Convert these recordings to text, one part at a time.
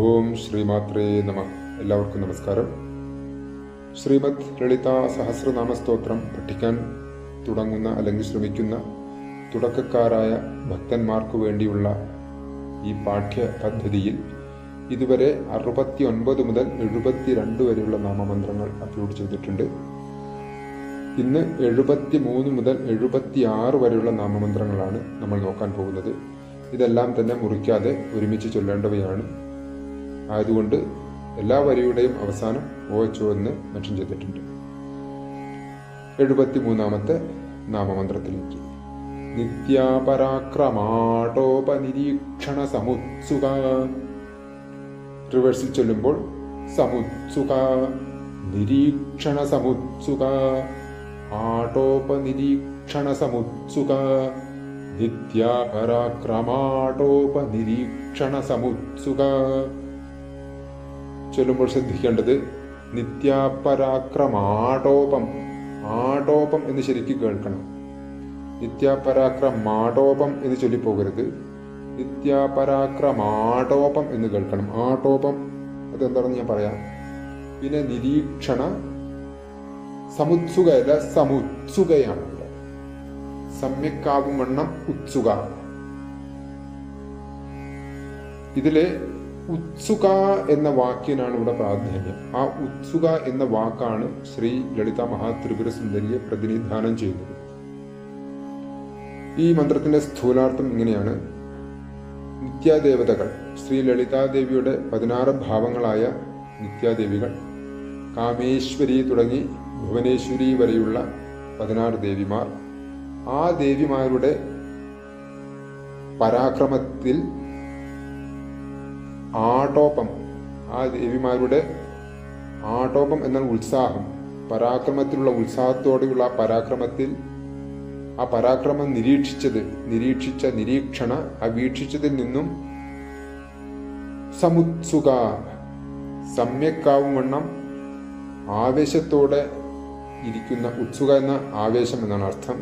ഓം ശ്രീമാത്രേ നമഃ. എല്ലാവർക്കും നമസ്കാരം. ശ്രീമദ് ലളിത സഹസ്രനാമ സ്തോത്രം പഠിക്കാൻ തുടങ്ങുന്ന അല്ലെങ്കിൽ ശ്രമിക്കുന്ന തുടക്കക്കാരായ ഭക്തന്മാർക്ക് വേണ്ടിയുള്ള ഈ പാഠ്യ പദ്ധതിയിൽ ഇതുവരെ 69 മുതൽ 72 വരെയുള്ള നാമമന്ത്രങ്ങൾ അപ്ലോഡ് ചെയ്തിട്ടുണ്ട്. ഇന്ന് 73 മുതൽ 76 വരെയുള്ള നാമമന്ത്രങ്ങളാണ് നമ്മൾ നോക്കാൻ പോകുന്നത്. ഇതെല്ലാം തന്നെ മുറിക്കാതെ ഒരുമിച്ച് ചൊല്ലേണ്ടവയാണ്. ആയതുകൊണ്ട് എല്ലാ വരിയുടെയും അവസാനം OHO എന്ന് മെൻഷൻ ചെയ്തിട്ടുണ്ട്. 73ാമത്തെ നാമമന്ത്രത്തിലേക്ക്. നിത്യാപരാക്രമാടോപനിരീക്ഷണ സമുത്സുക. റിവേഴ്സിൽ ചൊല്ലുമ്പോൾ സമുത്സുക, നിരീക്ഷണ സമുത്സുക, ആടോപനിരീക്ഷണ സമുത്സുക, നിത്യാപരാക്രമാടോപനിരീക്ഷണ സമുത്സുക. ചൊല്ലുമ്പോൾ ശ്രദ്ധിക്കേണ്ടത് നിത്യാപരാക്രമാടോപം. ആടോപം എന്ന് ശരിക്കും കേൾക്കണം. നിത്യാപരാക്രമാടോപം എന്ന് ചൊല്ലിപ്പോകരുത്. നിത്യാപരാക്രമാടോപം എന്ന് കേൾക്കണം. ആടോപം അതെന്താണെന്ന് ഞാൻ പറയാം. പിന്നെ നിരീക്ഷണ സമുത്സുകയല്ല, സമുത്സുകയാണ്. സമ്യക്കാവും വണ്ണം ഉത്സുക. ഇതിലെ ഉത്സുക എന്ന വാക്കിനാണ് ഇവിടെ പ്രാധാന്യം. ആ ഉത്സുക എന്ന വാക്കാണ് ശ്രീ ലളിത മഹാത്രിപുര സുന്ദരിയെ പ്രതിനിധാനം ചെയ്യുന്നത്. ഈ മന്ത്രത്തിന്റെ സ്ഥൂലാർത്ഥം ഇങ്ങനെയാണ്. നിത്യാദേവതകൾ, ശ്രീ ലളിതാദേവിയുടെ 16 ഭാവങ്ങളായ നിത്യാദേവികൾ, കാമേശ്വരി തുടങ്ങി ഭുവനേശ്വരി വരെയുള്ള 16 ദേവിമാർ, ആ ദേവിമാരുടെ പരാക്രമത്തിൽ ആടോപം, ആ ദേവിമാരുടെ ആടോപം എന്നാൽ ഉത്സാഹം, പരാക്രമത്തിലുള്ള ഉത്സാഹത്തോടെയുള്ള പരാക്രമത്തിൽ ആ പരാക്രമം നിരീക്ഷിച്ച നിരീക്ഷണ, ആ വീക്ഷിച്ചതിൽ നിന്നും സമുത്സുക, സമ്യക്കാവും വണ്ണം ആവേശത്തോടെ ഇരിക്കുന്ന, ഉത്സുക എന്ന ആവേശം എന്നാണ് അർത്ഥം.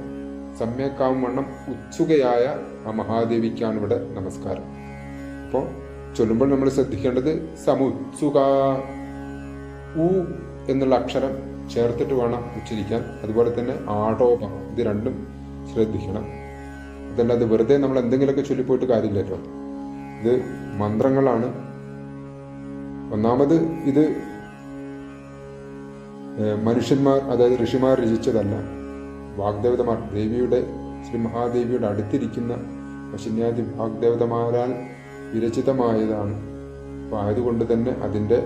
സമ്യക്കാവും വണ്ണം ഉത്സുകയായ ആ മഹാദേവിക്കാണ് ഇവിടെ നമസ്കാരം. അപ്പോൾ ചൊല്ലുമ്പോൾ നമ്മൾ ശ്രദ്ധിക്കേണ്ടത് സമുത്സുക, ഉ എന്നുള്ള അക്ഷരം ചേർത്തിട്ട് വേണം ഉച്ചരിക്കാൻ. അതുപോലെ തന്നെ ആടോപം, ഇത് രണ്ടും ശ്രദ്ധിക്കണം. അതല്ലാതെ വെറുതെ നമ്മൾ എന്തെങ്കിലുമൊക്കെ ചൊല്ലിപ്പോയിട്ട് കാര്യമില്ലല്ലോ. ഇത് മന്ത്രങ്ങളാണ്. ഒന്നാമത് ഇത് മനുഷ്യന്മാർ, അതായത് ഋഷിമാർ രചിച്ചതല്ല. വാഗ്ദേവതമാർ, ദേവിയുടെ, ശ്രീ മഹാദേവിയുടെ അടുത്തിരിക്കുന്ന പശുന്യാദി വാഗ്ദേവതമാരാൽ വിരചിതമായതാണ്. അപ്പോൾ ആയതുകൊണ്ട് തന്നെ അതിൻ്റെ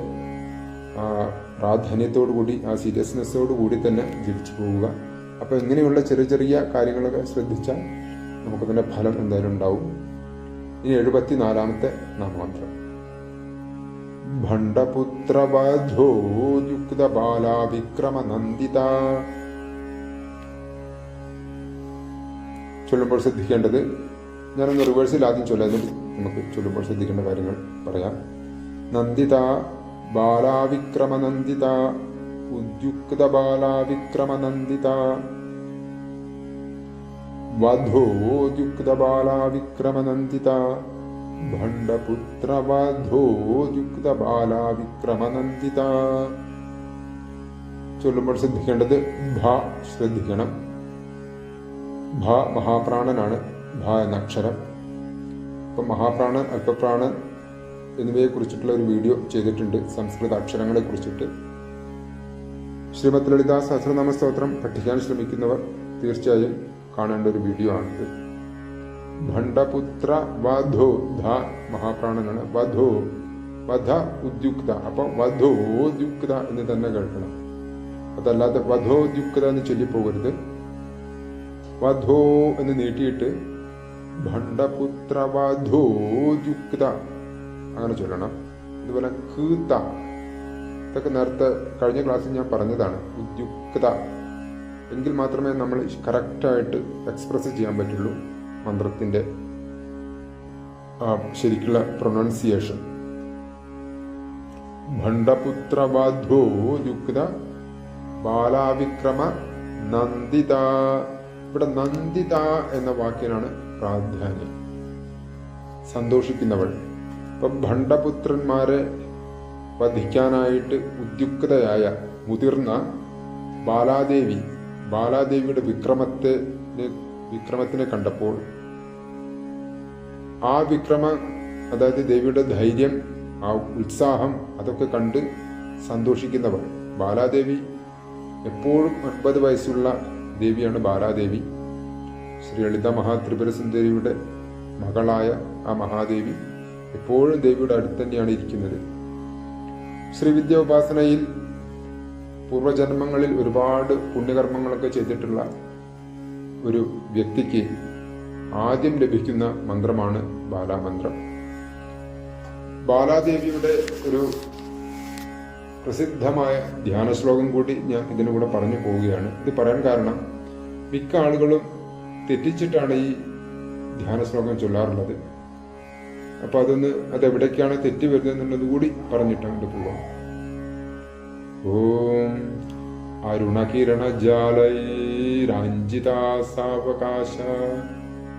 പ്രാധാന്യത്തോടുകൂടി, ആ സീരിയസ്നെസ്സോടുകൂടി തന്നെ ജപിച്ചു പോവുക. അപ്പോൾ ഇങ്ങനെയുള്ള ചെറിയ ചെറിയ കാര്യങ്ങളൊക്കെ ശ്രദ്ധിച്ചാൽ നമുക്ക് തന്നെ ഫലം എന്തായാലും ഉണ്ടാവും. ഇനി 74ാമത്തെ നാമമന്ത്രം. ഭണ്ഡപുത്രവധോ യുക്ത ബാലാവിക്രമ നന്ദിത. ചൊല്ലുമ്പോൾ ശ്രദ്ധിക്കേണ്ടത്, ഞാനൊന്ന് റിവേഴ്സിൽ ആദ്യം ചൊല്ലാൻ നമുക്ക് ചൊല്ലുമ്പോൾ ശ്രദ്ധിക്കേണ്ട കാര്യങ്ങൾ പറയാം. നന്ദിത ബാലാവിക്രമ നന്ദിത, ഉദ്യുക്ത ബാലാവിക്രമ നന്ദിത, വധോദ്യുക്ത ബാലാവിക്രമ നന്ദിത, ഭണ്ഡപുത്ര വധോദ്യുക്ത ബാലാവിക്രമ നന്ദിത. ചൊല്ലുമ്പോൾ ശ്രദ്ധിക്കേണ്ടത് ഭ ശ്രദ്ധിക്കണം. ഭ മഹാപ്രാണനാണ്. ഭ എന്ന അക്ഷരം. ഇപ്പം മഹാപ്രാണൻ, അല്പപ്രാണൻ എന്നിവയെ കുറിച്ചിട്ടുള്ള ഒരു വീഡിയോ ചെയ്തിട്ടുണ്ട്, സംസ്കൃത അക്ഷരങ്ങളെ കുറിച്ചിട്ട്. ശ്രീമദ് ലളിത സഹസ്രനാമ സ്തോത്രം പഠിക്കാൻ ശ്രമിക്കുന്നവർ തീർച്ചയായും കാണേണ്ട ഒരു വീഡിയോ ആണിത്. ഭണ്ഡപുത്ര വധോ, ധ മഹാപ്രാണനാണ്. വധോ, വധ ഉദ്യുക്ത. അപ്പം വധോദ്യുക്ത എന്ന് തന്നെ കേൾക്കണം. അതല്ലാതെ വധോദ്യുക്ത എന്ന് ചൊല്ലിപ്പോകരുത്. വധോ എന്ന് നീട്ടിയിട്ട് ഭണ്ഡപുത്ര വധോദ്യുക്ത അങ്ങനെ ചൊല്ലണം. അതുപോലെ കീത, ഇതൊക്കെ നേരത്തെ കഴിഞ്ഞ ക്ലാസ്സിൽ ഞാൻ പറഞ്ഞതാണ്. ഉദ്യുക്ത എങ്കിൽ മാത്രമേ നമ്മൾ കറക്റ്റായിട്ട് എക്സ്പ്രസ് ചെയ്യാൻ പറ്റുള്ളൂ മന്ത്രത്തിൻ്റെ ശരിക്കുള്ള പ്രൊനൗൺസിയേഷൻ. ഭണ്ഡപുത്ര വധോദ്യുക്ത ബാലാവിക്രമ നന്ദിത. ഇവിടെ നന്ദിത എന്ന വാക്കിനാണ് പ്രാധാന്യം. സന്തോഷിക്കുന്നവൾ, ഇപ്പം ഭണ്ഡപുത്രന്മാരെ വധിക്കാനായിട്ട് ഉദ്യുക്തയായ മുതിർന്ന ബാലാദേവിയുടെ വിക്രമത്തിനെ കണ്ടപ്പോൾ ആ അതായത് ദേവിയുടെ ധൈര്യം, ആ ഉത്സാഹം, അതൊക്കെ കണ്ട് സന്തോഷിക്കുന്നവർ. ബാലാദേവി എപ്പോഴും 9 വയസ്സുള്ള ദേവിയാണ് ബാലാദേവി. ശ്രീ ലളിത മഹാത്രിപുര സുന്ദരിയുടെ മകളായ ആ മഹാദേവി എപ്പോഴും ദേവിയുടെ അടുത്ത് തന്നെയാണ് ഇരിക്കുന്നത്. ശ്രീവിദ്യ ഉപാസനയിൽ പൂർവജന്മങ്ങളിൽ ഒരുപാട് പുണ്യകർമ്മങ്ങളൊക്കെ ചെയ്തിട്ടുള്ള ഒരു വ്യക്തിക്ക് ആദ്യം ലഭിക്കുന്ന മന്ത്രമാണ് ബാലാമന്ത്രം. ബാലാദേവിയുടെ ഒരു പ്രസിദ്ധമായ ധ്യാന ശ്ലോകം കൂടി ഞാൻ ഇതിനു കൂടെ പറഞ്ഞു പോവുകയാണ്. ഇത് പറയാൻ കാരണം മിക്ക ആളുകളും തെറ്റിച്ചിട്ടാണ് ഈ ധ്യാന ശ്ലോകം ചൊല്ലാറുള്ളത്. അപ്പൊ അതെവിടേക്കാണ് തെറ്റി വരുന്നത് കൂടി പറഞ്ഞിട്ട് അങ്ങോട്ട് പോവാം. ഓം അരുണകിരണജാലൈരാഞ്ജിതാസാവകാശ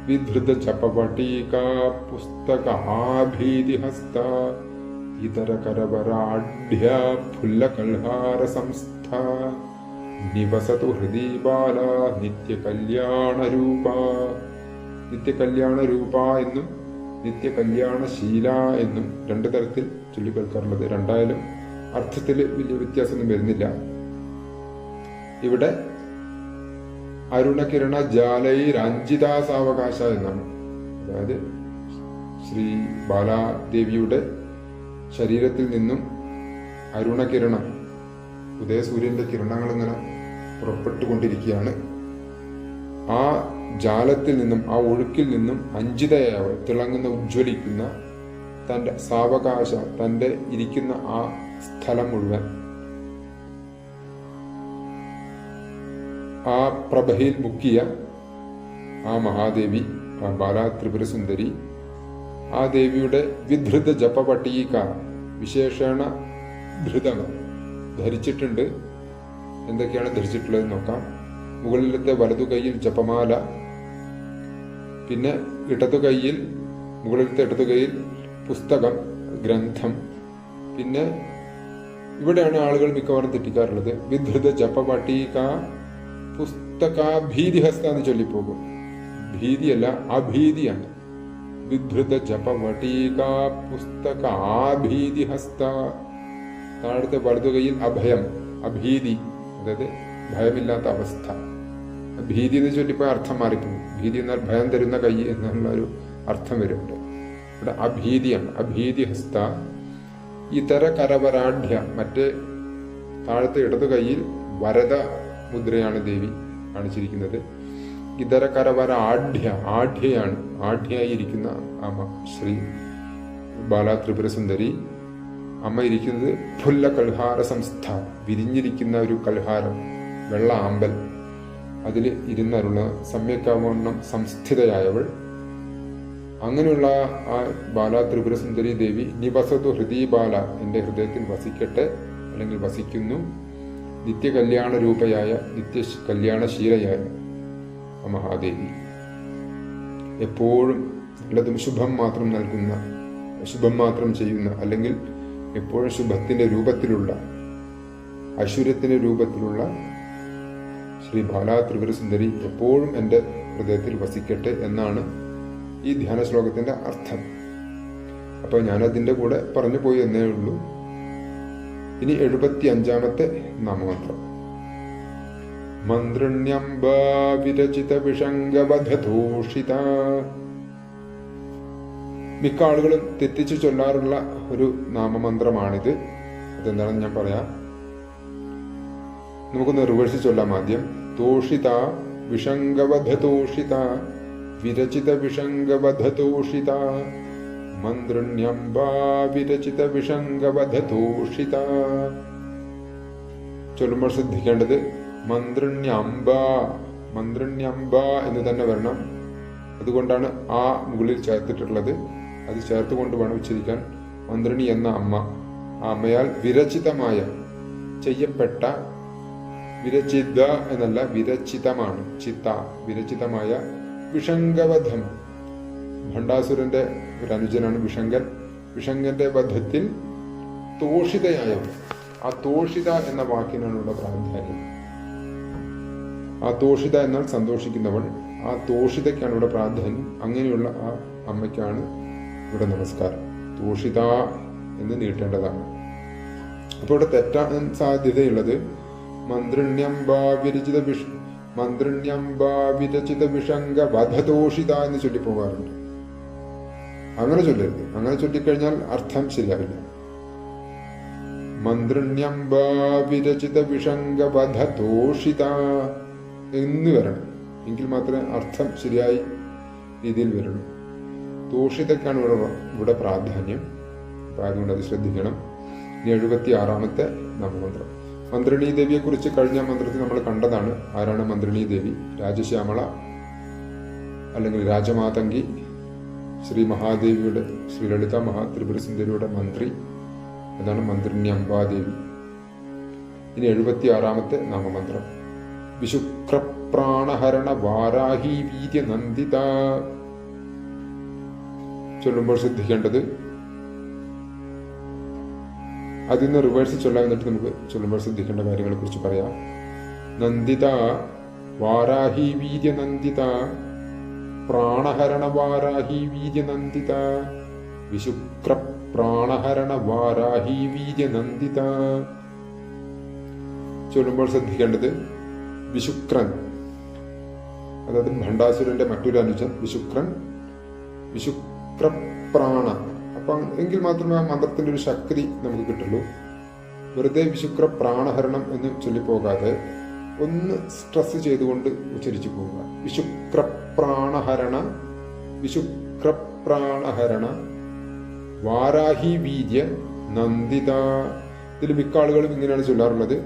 വിധൃത ചപപടീകാ പുസ്തകാഭീതിഹസ്ത ഇതരകരവരാഢ്യ ഫുല്ലകൽഹാര സംസ്ഥ നിവസതു ഹൃദി ബാല നിത്യകല്യാണരൂപ. നിത്യകല്യാണരൂപ എന്നും നിത്യകല്യാണശീല എന്നും 2 തരത്തിൽ ചൊല്ലിക്കേൾക്കാറുള്ളത്. രണ്ടായാലും അർത്ഥത്തിൽ വലിയ വ്യത്യാസമൊന്നും വരുന്നില്ല. ഇവിടെ അരുണകിരണ ജാലൈരഞ്ജിതാസാവകാശ എന്നാണ്. അതായത് ശ്രീ ബാലാദേവിയുടെ ശരീരത്തിൽ നിന്നും അരുണകിരണം, ഉദയസൂര്യന്റെ കിരണങ്ങൾ ഇങ്ങനെ പുറപ്പെട്ടുകൊണ്ടിരിക്കുകയാണ്. ആ ജാലത്തിൽ നിന്നും, ആ ഒഴുക്കിൽ നിന്നും അഞ്ജിതയായ തിളങ്ങുന്ന, ഉജ്ജ്വലിക്കുന്ന തന്റെ സാവകാശ, തന്റെ ഇരിക്കുന്ന ആ സ്ഥലം മുഴുവൻ ആ പ്രഭയിൽ മുക്കിയ ആ മഹാദേവി, ആ ബാലാ ത്രിപുര സുന്ദരി, ആ ദേവിയുടെ വിധൃത ജപപട്ടീക, വിശേഷണ ധൃതങ്ങൾ ധരിച്ചിട്ടുണ്ട്. എന്തൊക്കെയാണ് ധരിച്ചിട്ടുള്ളത് നോക്കാം. മുകളിലത്തെ വലതു കൈയിൽ ജപമാല, പിന്നെ മുകളിലത്തെ ഇടതു കൈയിൽ പുസ്തകം, ഗ്രന്ഥം. പിന്നെ ഇവിടെയാണ് ആളുകൾ മിക്കവാറും തെറ്റിക്കാറുള്ളത്. വിധൃത ജപപട്ടീക പുസ്തകാഭീതിഹസ്ത എന്ന് ചൊല്ലിപ്പോകും. ഭീതിയല്ല, അഭീതിയാണ്. വിധൃത ജപവടീക പുസ്തകാഭീതിഹസ്ത. താഴത്തെ വലതു കൈയിൽ അഭയം, അഭീതി, അതായത് ഭയമില്ലാത്ത അവസ്ഥ. ഭീതി എന്ന് ചൊല്ലിപ്പോ അർത്ഥം മാറിപ്പോകും. ഭീതി എന്നാൽ ഭയം തരുന്ന കൈ എന്നുള്ള ഒരു അർത്ഥം വരുന്നുണ്ട്. ഇവിടെ അഭീതിയാണ്. അഭീതിഹസ്ത. ഇതര കരവരാഢ്യ, മറ്റേ താഴത്തെ ഇടതു കൈയിൽ വരദ മുദ്രയാണ് ദേവി കാണിച്ചിരിക്കുന്നത്. ഇതര കരവരാഢ്യ, ആഢ്യയാണ്, ആഢ്യായിരിക്കുന്ന അമ്മ ശ്രീ ബാലാ ത്രിപുര സുന്ദരി. അമ്മ ഇരിക്കുന്നത് ഫുല്ല കൽഹാര സംസ്ഥ, വിരിഞ്ഞിരിക്കുന്ന ഒരു കൽഹാരം, വെള്ള ആമ്പൽ, അതിൽ ഇരുന്നരുള്ള സമ്യക്കാവണ്ണം സംസ്ഥിതയായവൾ. അങ്ങനെയുള്ള ആ ബാലാ ത്രിപുര സുന്ദരി ദേവി നിവസതു ഹൃദി ബാല, എൻ്റെ ഹൃദയത്തിൽ വസിക്കട്ടെ, അല്ലെങ്കിൽ വസിക്കുന്നു. നിത്യകല്യാണ രൂപയായ, നിത്യ കല്യാണശീലയായ മഹാദേവി, എപ്പോഴും നല്ലതും ശുഭം മാത്രം നൽകുന്ന, ശുഭം മാത്രം ചെയ്യുന്ന, അല്ലെങ്കിൽ എപ്പോഴും ശുഭത്തിന്റെ രൂപത്തിലുള്ള, ഐശ്വര്യത്തിന്റെ രൂപത്തിലുള്ള ശ്രീ ബാലാ ത്രിപുര സുന്ദരി എപ്പോഴും എൻ്റെ ഹൃദയത്തിൽ വസിക്കട്ടെ എന്നാണ് ഈ ധ്യാന ശ്ലോകത്തിന്റെ അർത്ഥം. അപ്പൊ ഞാനതിൻ്റെ കൂടെ പറഞ്ഞു പോയി എന്നേ ഉള്ളൂ. ഇനി 75-ാമത്തെ നാമമന്ത്രം. മന്ത്രണ്യംബ വിരചിത വിഷംഗവധതോഷിത. മിക്ക ആളുകളും തെറ്റിച്ചു ചൊല്ലാറുള്ള ഒരു നാമമന്ത്രമാണിത്. അതെന്താണെന്ന് ഞാൻ പറയാം. നമുക്കൊന്ന് റിവേഴ്സ് ചൊല്ലാം ആദ്യം. തോഷിത വിഷംഗവധതോഷിത, വിരചിത വിഷംഗവധതോഷിത, മന്ത്രണ്യംബ വിരചിത വിഷംഗവധതോഷിത. ചൊല്ലുമ്പോൾ ശ്രദ്ധിക്കേണ്ടത് മന്ത്രണ്യംബ, മന്ത്രണ്യംബ എന്ന് തന്നെ വരണം. അതുകൊണ്ടാണ് ആ മുകളിൽ ചേർത്തിട്ടുള്ളത്. അത് ചേർത്തുകൊണ്ട് വേണം ഉച്ചരിക്കാൻ. മന്ത്രിണി എന്ന അമ്മ, ആ അമ്മയാൽ വിരചിതമായ, ചെയ്യപ്പെട്ട, വിരചിത എന്നല്ല, വിരചിതമാണ്, ചിത്ത, വിരചിതമായ വിഷംഗവധം. ഭണ്ഡാസുരന്റെ ഒരു അനുജനാണ് വിഷംഗൻ. വിഷങ്കന്റെ വധത്തിൽ തോഷിതയായവൾ. ആ തോഷിത എന്ന വാക്കിനാണുള്ള പ്രാധാന്യം. ആ തോഷിത എന്നാൽ സന്തോഷിക്കുന്നവൾ. ആ തോഷിതയ്ക്കാണ് ഇവിടെ പ്രാധാന്യം. അങ്ങനെയുള്ള ആ അമ്മയ്ക്കാണ് ഇവിടെ നമസ്കാരം. തോഷിത എന്ന് നീട്ടേണ്ടതാണ്. അപ്പോൾ ഇവിടെ തെറ്റാൻ സാധ്യതയുള്ളത് മന്ത്രിണ്യംബാവിരചിത വിഷംഗ വധതോഷിത എന്ന് ചൊല്ലിപ്പോകാറുണ്ട്. അങ്ങനെ ചൊല്ലരുത്. അങ്ങനെ ചൊല്ലിക്കഴിഞ്ഞാൽ അർത്ഥം ശരിയാവില്ല. മന്ത്രിണ്യംബാവിരചിത വിഷംഗ വധതോഷിത എന്ന് വരണം. എങ്കിൽ മാത്രമേ അർത്ഥം ശരിയായി രീതിയിൽ വരുള്ളൂ. തോഷിതയ്ക്കാണ് ഇവിടെ പ്രാധാന്യം. അപ്പം അതുകൊണ്ട് അത് ശ്രദ്ധിക്കണം. ഇനി 76-ാമത്തെ നാമമന്ത്രം. മന്ത്രിണീ ദേവിയെ കുറിച്ച് കഴിഞ്ഞ മന്ത്രത്തിൽ നമ്മൾ കണ്ടതാണ്. ആരാണ് മന്ത്രിണീ ദേവി? രാജശ്യാമള അല്ലെങ്കിൽ രാജമാതങ്കി, ശ്രീ മഹാദേവിയുടെ, ശ്രീ ലളിത മഹാത്രിപുര സുന്ദരിയുടെ മന്ത്രി. അതാണ് മന്ത്രിണി അംബാദേവി. ഇനി 76-ാമത്തെ നാമമന്ത്രം. വിശുക്രപ്രാണഹരണ വാരാഹി വീര്യ നന്ദിത. ചൊല്ലുമ്പോൾ ശ്രദ്ധിക്കേണ്ടത്, അതിന്ന് റിവേഴ്സ് ചൊല്ലാൻ, എന്നിട്ട് നമുക്ക് ചൊല്ലുമ്പോൾ ശ്രദ്ധിക്കേണ്ട കാര്യങ്ങളെ കുറിച്ച് പറയാം. നന്ദിത വാരാഹി വീര്യ നന്ദിത, പ്രാണഹരണ വാരാഹി വീര്യ നന്ദിത, വിശുക്ര പ്രാണഹരണ വാരാഹി വീര്യ നന്ദിത. ചൊല്ലുമ്പോൾ ശ്രദ്ധിക്കേണ്ടത് വിശുക്രൻ, അതായത് ഭണ്ഡാസുരന്റെ മറ്റൊരു അനുജൻ വിശുക്രൻ, വിശുക്രപ്രാണ. അപ്പം എങ്കിൽ മാത്രമേ ആ മന്ത്രത്തിന്റെ ഒരു ശക്തി നമുക്ക് കിട്ടുള്ളൂ. വെറുതെ വിശുക്ര പ്രാണഹരണം എന്ന് ചൊല്ലിപ്പോകാതെ ഒന്ന് സ്ട്രെസ് ചെയ്തുകൊണ്ട് ഉച്ചരിച്ചു പോവുക. വിശുക്രപ്രാണഹരണ, വിശുക്രപ്രാണഹരണ വാരാഹി വീര്യ നന്ദിത. ഇതിൽ മിക്ക ആളുകളും ഇങ്ങനെയാണ് ചൊല്ലാറുള്ളത്.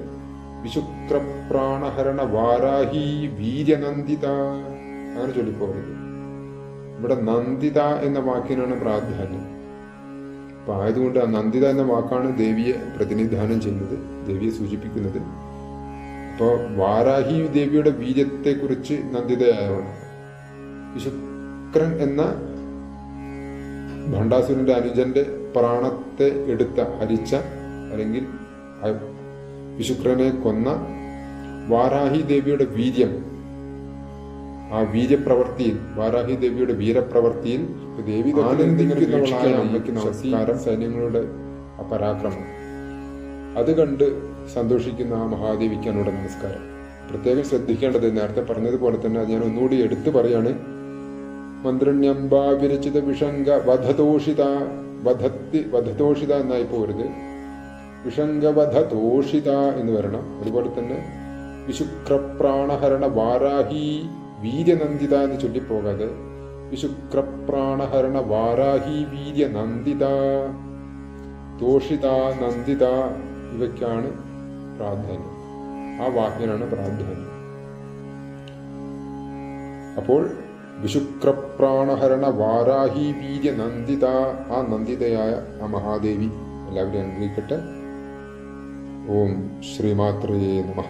വിശുക്രപ്രാണഹരണ വാരാഹി വീര്യ നന്ദിത. അങ്ങനെ ചൊല്ലിപ്പോകരുത്. ഇവിടെ നന്ദിത എന്ന വാക്കിനാണ് പ്രാധാന്യം. അപ്പൊ ആയതുകൊണ്ട് ആ നന്ദിത എന്ന വാക്കാണ് ദേവിയെ പ്രതിനിധാനം ചെയ്യുന്നത്, ദേവിയെ സൂചിപ്പിക്കുന്നത്. അപ്പോൾ വാരാഹി ദേവിയുടെ വീര്യത്തെ കുറിച്ച് നന്ദിതയായവളാണ്. വിശുക്രൻ എന്ന ഭണ്ഡാസുരന്റെ അനുജന്റെ പ്രാണത്തെ ഹരിച്ച അല്ലെങ്കിൽ വിശുക്രനെ കൊന്ന വാരാഹി ദേവിയുടെ വീര്യം, ആ വീര്യപ്രവൃത്തിയിൽ, വാരാഹി ദേവിയുടെ വീരപ്രവൃത്തിയിൽ ദേവി ആനന്ദിക്കുന്നവളായ അമ്മയ്ക്ക് നമസ്കാരം. സൈന്യങ്ങളുടെ ആ പരാക്രമം അത് കണ്ട് സന്തോഷിക്കുന്ന ആ മഹാദേവിക്കാണ് ഇവിടെ നമസ്കാരം. പ്രത്യേകം ശ്രദ്ധിക്കേണ്ടത്, നേരത്തെ പറഞ്ഞതുപോലെ തന്നെ അത് ഞാൻ ഒന്നുകൂടി എടുത്തു പറയാണ്. മന്ത്രിണ്യംബാ വിരചിത വിഷംഗ വധതോഷിത. വധതോഷിത എന്നായി പോരുത്, വിഷംഗവധതോഷിത എന്ന് വരണം. അതുപോലെ തന്നെ വിശുക്രപ്രാണഹരണ വാരാഹി വീര്യനന്ദിത എന്ന് ചൊല്ലിപ്പോകാതെ വിശുക്രപ്രാണഹരണ വാരാഹി വീര്യനന്ദിത, തോഷിത, നന്ദിത ഇവയ്ക്കാണ് പ്രാധാന്യം. ആ വാക്കിനാണ് പ്രാധാന്യം. അപ്പോൾ വിശുക്രപ്രാണഹരണ വാരാഹി വീര്യനന്ദിത, ആ നന്ദിതയായ ആ മഹാദേവി എല്ലാവരും അനുഗ്രഹിക്കട്ടെ. ഓം ശ്രീമാത്രേ നമഃ.